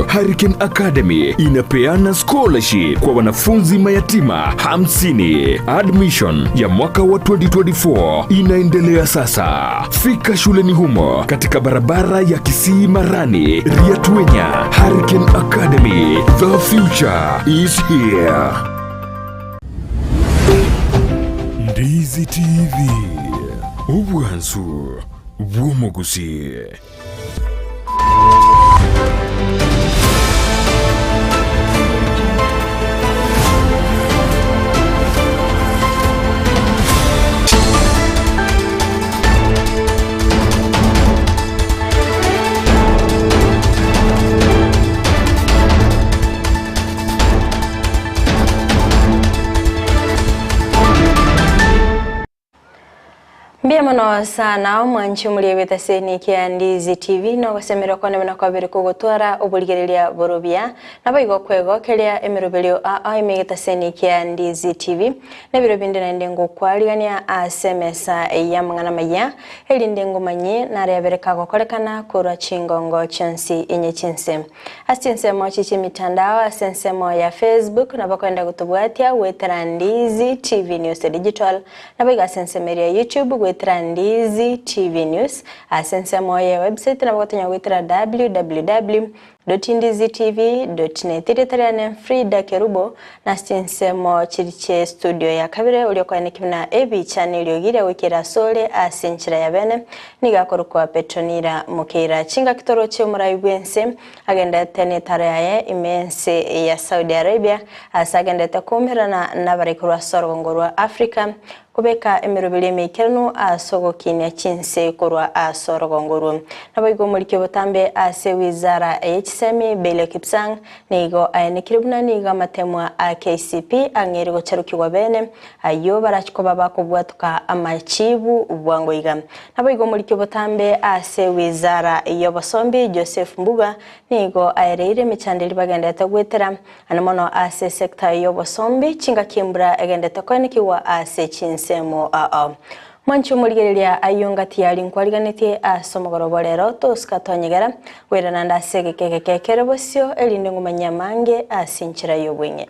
Hurricane Academy inapeana scholarship kwa wanafunzi mayatima 50. Admission ya mwaka wa 2024 inaendelea sasa. Fika shuleni humo katika barabara ya Kisii Marani, Riatwenya. Hurricane Academy, the future is here. Ndizi TV, ubwanzu bw'omugusi. Mbia mano sana mwanchi muliweta seni kia Ndizi TV no gasemera kwa nemena kwa bere kugotwara obuligerelia borobia na baigo kwego kelia emerobelio imegeta seni kia Ndizi TV na biro binde na ndengo kwaligania asemesa ya mangana maya eli ndengo manye na rea kago kolekana kura chingongo chansi inye chinse asinse mo chichi mitandao asense mo ya Facebook na bakwenda kutubuatia wetera Ndizi TV News Digital na baiga asense meria YouTube Ndizi TV News asense moya website na bakotanya wetera www.ndizitv.net iteterane Fridah Kerubo na sense mo chiriche studio ya kabire uliokuwa nikimna ebi channel yogire wikira sole asenchira ya bene niga korukwa petronira mukira chinga kitoro che murayibwense agenda tene taraye imense ya Saudi Arabia asagenda takumirana na barikurwa sorongorwa Africa kubeka emirobele mekerno asogo kinya Chinsa korwa asorogongoro nabayigo mulike botambe ase wizara HSM bele kipsang nigo ayenikiribuna niga matemwa KCP angerigo charukirwa bene ayo barachiko babako bwatuka amachibu ubwangoiga nabayigo mulike botambe ase wizara yobosombi Joseph Mbuga nigo ayereire michandeli bagenda tagwetera anamono ase sector yobosombi chinga kimbura agenda takonikiwa ase Chinsa semo mwanchu muligerelia ayongati yali nkwaliganete asomogorobolero toskatonyegera werana ndasege keke Kerubo elinde ngumanyamange asinchira yobwenye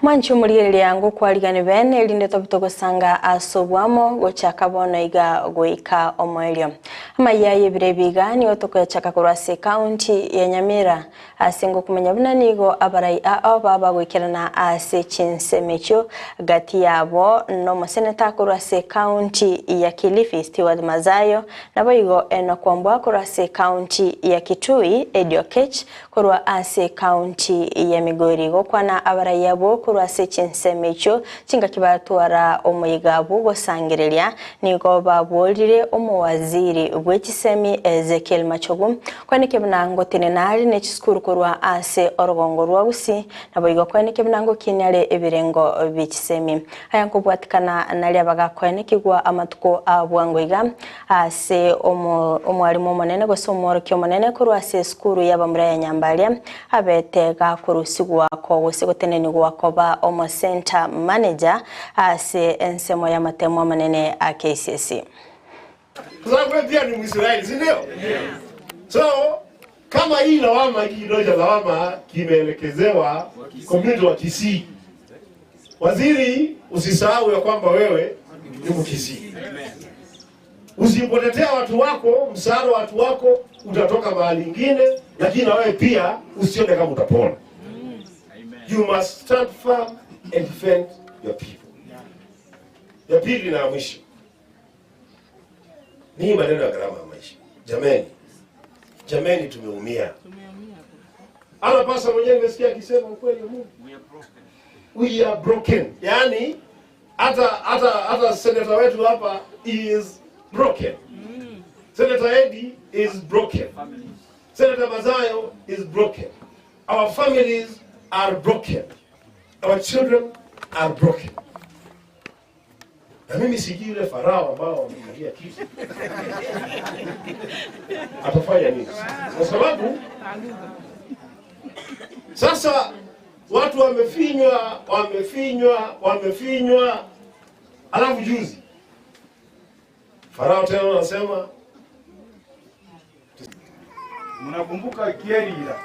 Mwanchu muligerelia yangu kwaligane bene elinde tobitoko sanga asobwamo gochakabono iga goika omoelio Amayia yebirebiga ni otoko yachaka kurase county ya Nyamira asengo kumenya bunanigo abarai baba goikerana ase Chinsa mecho gati yabo no moseneta kurase county ya Kilifi Steward Mazayo naboigo eno kwambwa kurase county ya Kitui Ediokech kurwa ase county ya Migori gokwana abarai yabo kurase Chinsa mecho chinga kibatwara omuyigabu gosangerelia nigo babolire omuwaziri bwechisemi Ezekiel Machogu kwanike binango tenenali nechiskuru kurwa ase orogongorwa Gusii naboigo kwanike binango kinyale ebirengo bichisemi ayanko bwatikana nali abaga kwanikigwa amatuko abwangoiga ase omwalimu monene gosomoro kyo monene kurwa ase skuru yabamura ya Nyambalia abetega kurusigwa ko gosegoteneni gwakoba omo center manager ase ensemo ya matemo manene a KCC. Kwa pia ni Mwisraeli, si ndio? So kama hii lawama kidoja lawama kimeelekezewa community wa Kisii. Waziri usisahau ya kwamba wewe ni Mkisii. Usipotetea watu wako, msaada watu wako utatoka mahali nyingine, lakini na wewe pia usione kama utapona. You must stand firm and defend your people. Ya pili na mwisho. Ni maneno ya gharama ya maisha. Jameni tumeumia. Ana pasa mwenyewe nimesikia akisema ukweli Mungu. We are broken. Yaani hata senator wetu hapa is broken. Senator Eddie is broken. Senator Mazayo is broken. Our families are broken. Our children are broken. Na mimi sijui yule farao ambao wamekalia kiti atafanya nini? Kwa sababu Sasa watu wamefinywa, alafu juzi Farao tena anasema, mnakumbuka Kierira?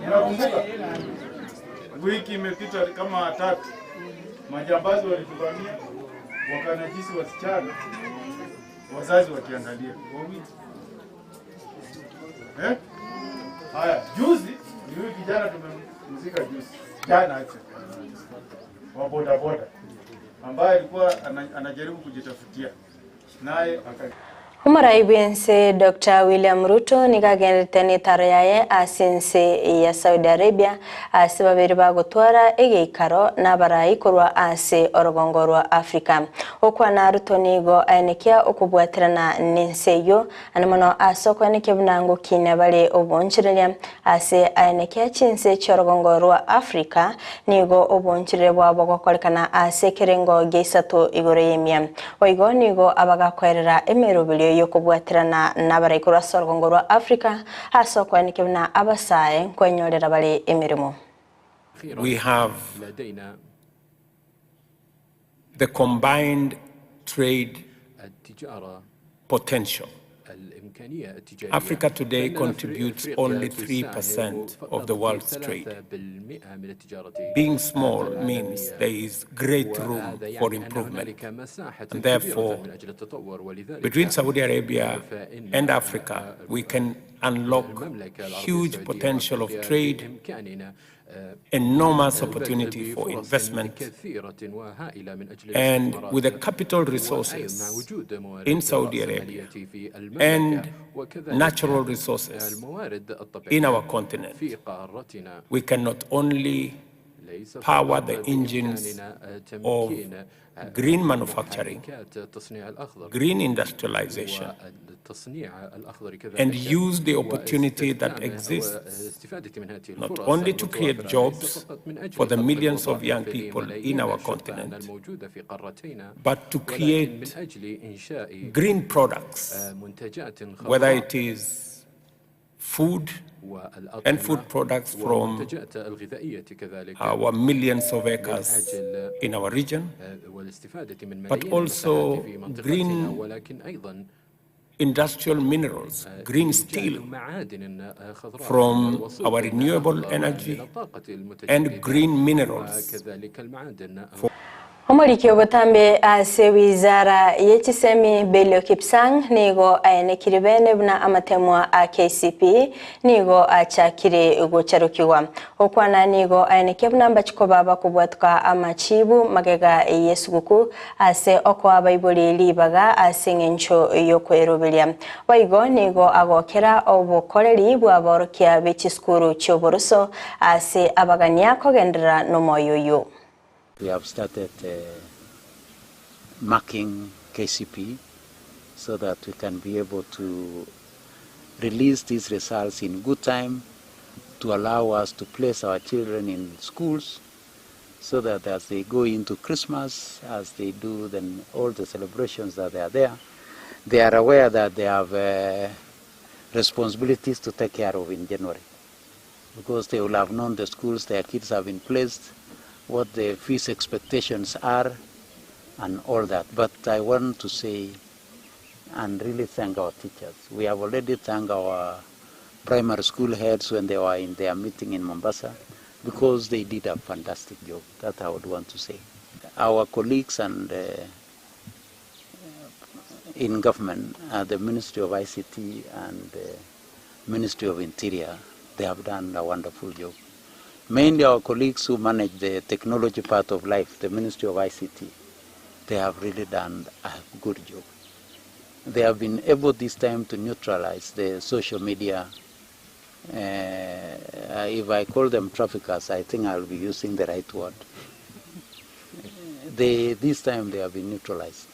Mnakumbuka? Wiki imepita kama 3, majambazi walituvamia, wakanajisi wasichana, wazazi wakiangalia. Haya, juzi ni huyu kijana tumemzika juzi. Jana acha. Wa boda boda ambaye alikuwa anajaribu kujitafutia. Naye Umarai bense Dr. William Ruto nikagendete n'itaro yaye asinse ya Saudi Arabia ase babiri bagutwara egeikaro n'abarayi kurwa ase orogongo rwa Africa. Okwana Ruto nigo anekia okubwatirana n'enseyo animono asoko nekebunango kine bale obonchirelia ase anekia chinse cyorogongo rwa Africa nigo obonchire bwabo gokolekana ase kerengo geisatu igoro yemia. Oigo nigo abagakwerera emerobili yokubwatirana n'abarayi kurwa orogongo rwa Africa asoko nekebuna abasaye kwenyorera bale emirimo. We have the combined trade potential. Africa today contributes only 3% of the world's trade. Being small means there is great room for improvement. And therefore, between Saudi Arabia and Africa, we can unlock huge potential of trade, enormous opportunity for investment, and with the capital resources in Saudi Arabia and natural resources in our continent, we can not only power the engines of green manufacturing, green industrialization, and use the opportunity that exists not only to create jobs for the millions of young people in our continent, but to create green products, whether it is food and food products from our millions of acres in our region, but also green industrial minerals, green steel from our renewable energy, and green minerals. Omoriki obotambe ase wizara yechisemi Belio Kipsang nigo ayenekiri bene buna amatemwa a KCP nigo achakire gocharukiwa. Okwana nigo ayeneke buna mbachikoba bakubwatuka amachibu magega yesuguku ase oko abaibuli libaga ase ngencho yokwerobelia. Waigo nigo agokera obukoreri bwaborokia bechiskuru cyoboruso ase abagania kogendera nomoyoyo. We have started marking KCP so that we can be able to release these results in good time to allow us to place our children in schools so that as they go into Christmas, as they do then all the celebrations that are there, they are aware that they have responsibilities to take care of in January, because they will have known the schools their kids have been placed, what the fees expectations are, and all that. But I want to say and really thank our teachers. We have already thanked our primary school heads when they were in their meeting in Mombasa, because they did a fantastic job. That I would want to say. Our colleagues and in government, the Ministry of ICT and Ministry of Interior, they have done a wonderful job. Mainly our colleagues who manage the technology part of life, the Ministry of ICT, they have really done a good job. They have been able this time to neutralize the social media. If I call them traffickers, I think I'll be using the right word. This time they have been neutralized.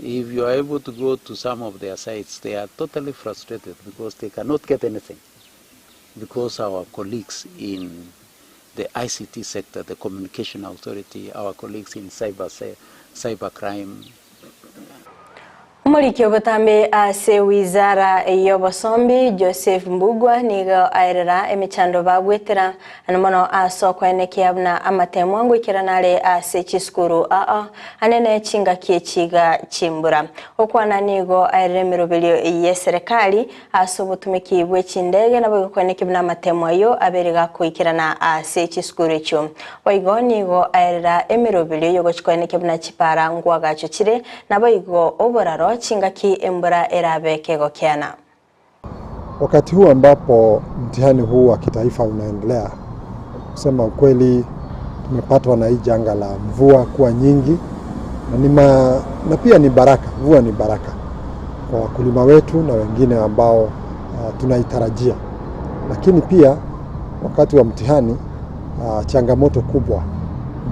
If you are able to go to some of their sites, they are totally frustrated because they cannot get anything. Because our colleagues in the ICT sector, the Communication Authority, our colleagues in cybercrime. Umuriki obutambe ase wizara y'obosombi Joseph Mbugwa nigo airera emichando bagwetera anomono asoko enekiabna amatemo ngwikiranale ase chisukuru anene chinga kiechiga chimbura okwana nigo airera mirobilio yeserikali asobutumiki bwechindege nabo kwenekibna amatemo ayo aberiga kuikirana ase chisukuru echo oigo nigo airera emirobilio yogochikwenekibna chipara ngwagacho chire nabo igo oboraro chingaki embura erabeke gokiana. Wakati huu ambapo mtihani huu wa kitaifa unaendelea, kusema ukweli tumepatwa na hii janga la mvua kuwa nyingi na pia ni baraka, mvua ni baraka kwa wakulima wetu na wengine ambao tunaitarajia. Lakini pia wakati wa mtihani changamoto kubwa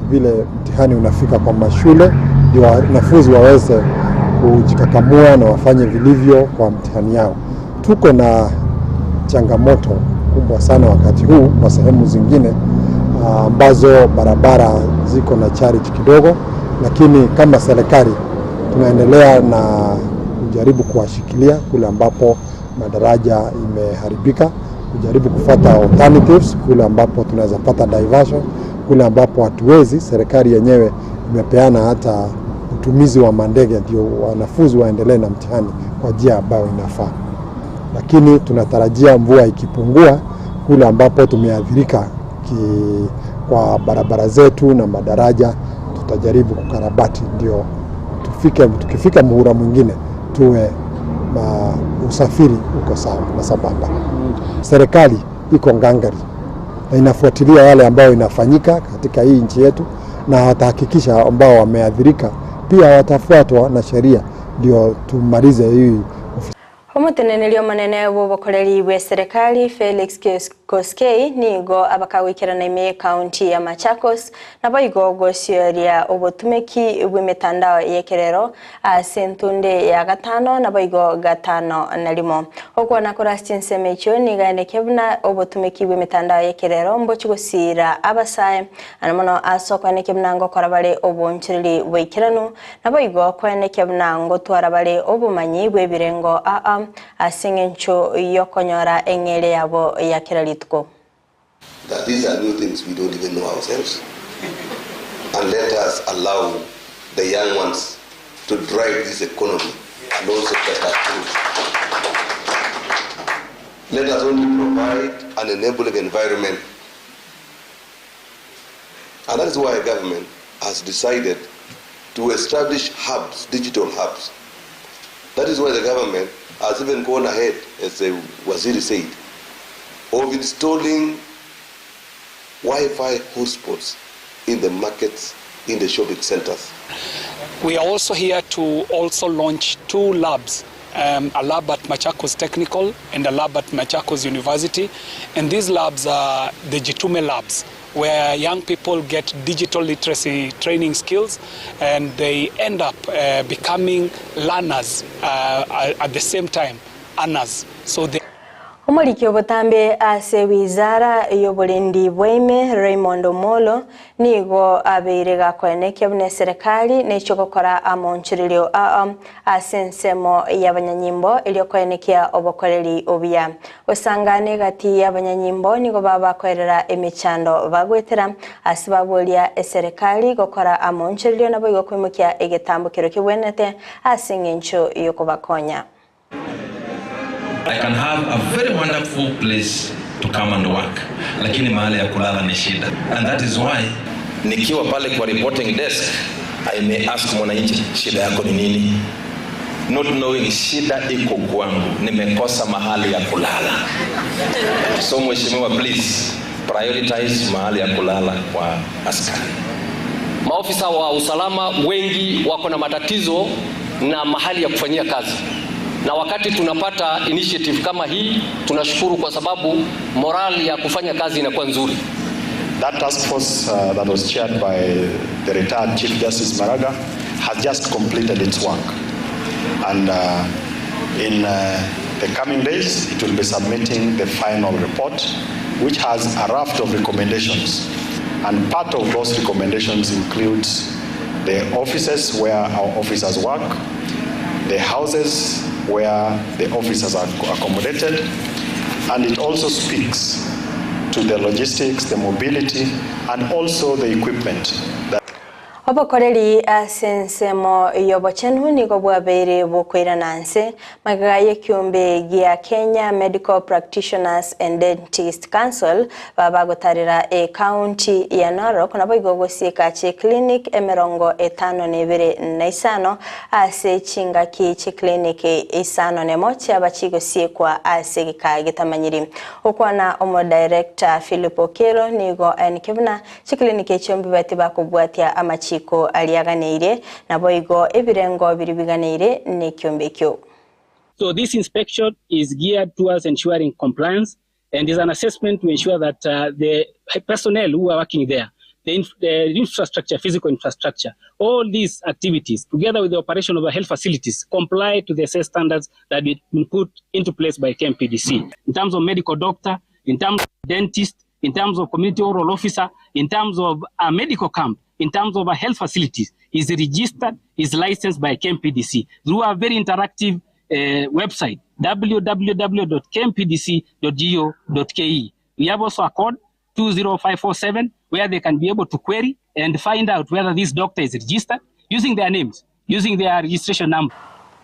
vile mtihani unafika kwa mashule ndio wanafunzi waweze kujikakamua na wafanye vilivyo kwa mtihani yao. Tuko na changamoto kubwa sana wakati huu kwa sehemu zingine ambazo barabara ziko na charge kidogo, lakini kama serikali tunaendelea na kujaribu kuwashikilia kule ambapo madaraja imeharibika, kujaribu kufuata alternatives kule ambapo tunaweza pata diversion, kule ambapo hatuwezi. Serikali yenyewe imepeana hata utumizi wa mandege ndio wanafunzi waendelee na mtihani kwa njia ambayo inafaa. Lakini tunatarajia mvua ikipungua kule ambapo tumeathirika kwa barabara zetu na madaraja, tutajaribu kukarabati ndio tukifika muhula mwingine tuwe usafiri uko sawa na sambamba. Serikali iko ngangari na inafuatilia yale ambayo inafanyika katika hii nchi yetu, na watahakikisha ambao wameathirika pia watafuatwa na sheria ndio tumalize hii. Omutenenelio manene bobokoreri bwe serikali Felix Koskei nigo abakawikirana ime county ya Machakos naboigo gosyoria obotumeki bw'imitandao yekerero asentunde ya gatano naboigo gatano na limo okwana kora Chinsa mecho nigane kebuna obotumeki bw'imitandao yekerero mbochigosira abasaye anomono asokwane kebnango korabale obonchirili bwikiranu naboigo kwane kebnango twarabale obumanyi bwebirengo asingencho yokonyora engele yabo yakiralitko. That these are new things we don't even know ourselves. And let us allow the young ones to drive this economy and also set us through. Let us only provide an enabling environment. And that is why the government has decided to establish hubs, digital hubs. That is why the government has even gone ahead, as the Waziri said, of installing Wi-Fi hotspots in the markets, in the shopping centers. We are also here to also launch 2 labs, a lab at Machakos Technical and a lab at Machakos University. And these labs are the Jitume labs, where young people get digital literacy training skills and they end up becoming learners at the same time, earners. So they Omuliki obutambe ase wizara yobulendi bweme Raymond Omolo nigo abeirega kweneke bune serikali nechokokora amonchirilio asensemo y'abanyanyimbo ilio kwenekia obokoreri obya osangane gati y'abanyanyimbo nigo baba kwerera emichando bagwetera asibabulia serikali gokora amonchirilio nabo igo kwimukia egetambukiro kibwenete asingencho yokubakonya. I can have a very wonderful place to come and work, lakini mahali ya kulala ni shida. And that is why nikiwa pale kwa reporting desk, I may ask mwananchi, shida yako ni nini? Not knowing shida iko kwangu, nimekosa mahali ya kulala. So mheshimiwa, please prioritize mahali ya kulala kwa askari. Maofisa wa usalama wengi wako na matatizo na mahali ya kufanyia kazi. Na wakati tunapata initiative kama hii, tunashukuru kwa sababu morali ya kufanya kazi inakuwa nzuri. That task force that was chaired by the retired Chief Justice Maraga has just completed its work. And in the coming days, it will be submitting the final report, which has a raft of recommendations. And part of those recommendations includes the offices where our officers work, the houses where the officers are accommodated, and it also speaks to the logistics, the mobility, and also the equipment. Obokoreri asensemo yobochenu niko bwabere bokwira nanse magaye kyombe gia Kenya Medical Practitioners and Dentist Council babagotarira county ya Narok nabo igogosika che clinic emerongo 525 ase chingaki che clinic 5 abachigosie kwa ase kagitamanyiri okwana omo director Philip Okero nigo enkebna che clinic chombe batiba kubwatia amachi ko aliaganeire na boigo ebirengo biribiganeire ne kyombekyo. So this inspection is geared towards ensuring compliance and is an assessment to ensure that the personnel who are working there, the infrastructure, physical infrastructure, all these activities together with the operation of the health facilities comply to the assessed standards that have been put into place by KMPDC in terms of medical doctor, in terms of dentist, in terms of community oral officer, in terms of a medical camp, in terms of a health facilities, is registered, is licensed by KMPDC through a very interactive website, www.kmpdc.go.ke. We have also a code 20547 where they can be able to query and find out whether this doctor is registered using their names, using their registration number.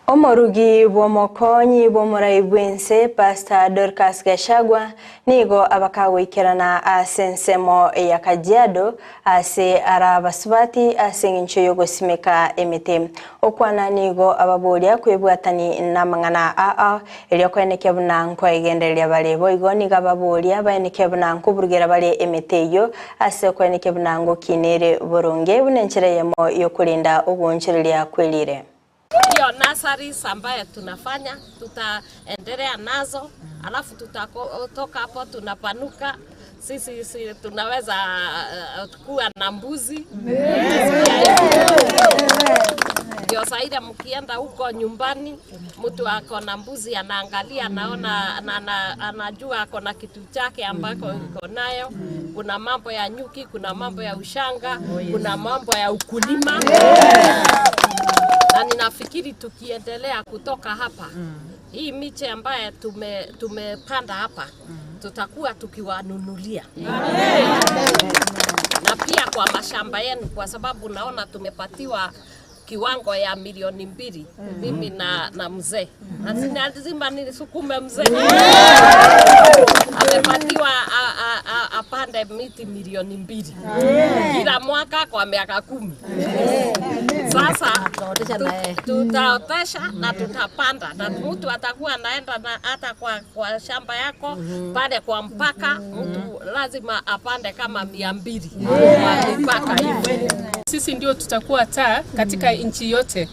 Omorugi bomokonyi bomuraibwense Pastor Dorcas Gashagwa nigo abakawikirana asensemo ya Kajiado ase arabasubati asengincho yogosimeka emete okwana nigo ababolia kwebwatani namangana eliyokwenekebuna nkwegendelia bale boigo niga ababolia baenekebuna nkuburugera bale emeteyo ase kwenekebuna ngokinere boronge bunenchire yemo yokulinda obonchirelia kwelire. Hiyo nurseries ambayo tunafanya tutaendelea nazo, alafu tutatoka hapo tunapanuka sisi tunaweza kuwa na mbuzi. Ndio saida mkienda huko nyumbani mtu ako na mbuzi anaangalia anaona anajua ako na kitu chake ambako iko nayo. Kuna mambo ya nyuki, kuna mambo ya ushanga, kuna mambo ya ukulima. Na ninafikiri tukiendelea kutoka hapa, hii miche ambaye tumepanda hapa, tutakuwa tukiwanunulia. Na pia kwa mashamba yenu, kwa sababu naona tumepatiwa kiwango ya milioni 2 mimi na mzee. Lazima nisukume mzee. Amepatiwa apande miti milioni 2 kila mwaka kwa miaka 10. Sasa tutaotesha na tutapanda na mtu atakuwa anaenda na hata kwa shamba yako pale kwa mpaka mtu lazima apande kama 200 kwa mpaka hivi. Sisi ndio tutakuwa taa katika nchi yote.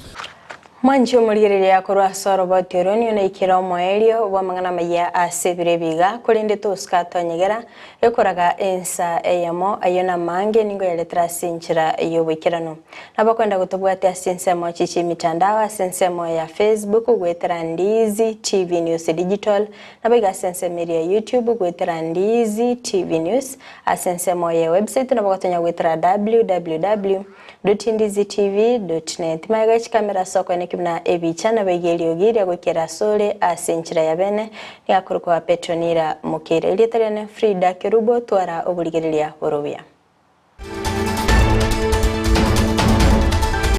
Mwanjo mulirire yakorwa soro boteroni na ikira omoelio wa mangana maya asebirebiga kulinde tuskato nyegera ekoraga ensa eyamo ayona mange ningo ya letra sinchira yobikirano nabakwenda gutubwate asensemo chichi mitandao asensemo ya Facebook gwetera Ndizi TV News Digital nabiga asensemo ya YouTube gwetera Ndizi TV News asensemo ya website nabagatonya gwetera www.ndizitv.net magachi kamera soko nekibna ebichana begeli ogiri agokera sole asenchira ya bene yakuruko wa Petronira mukere litarene Fridah Kerubo twara obuligerelia borobia.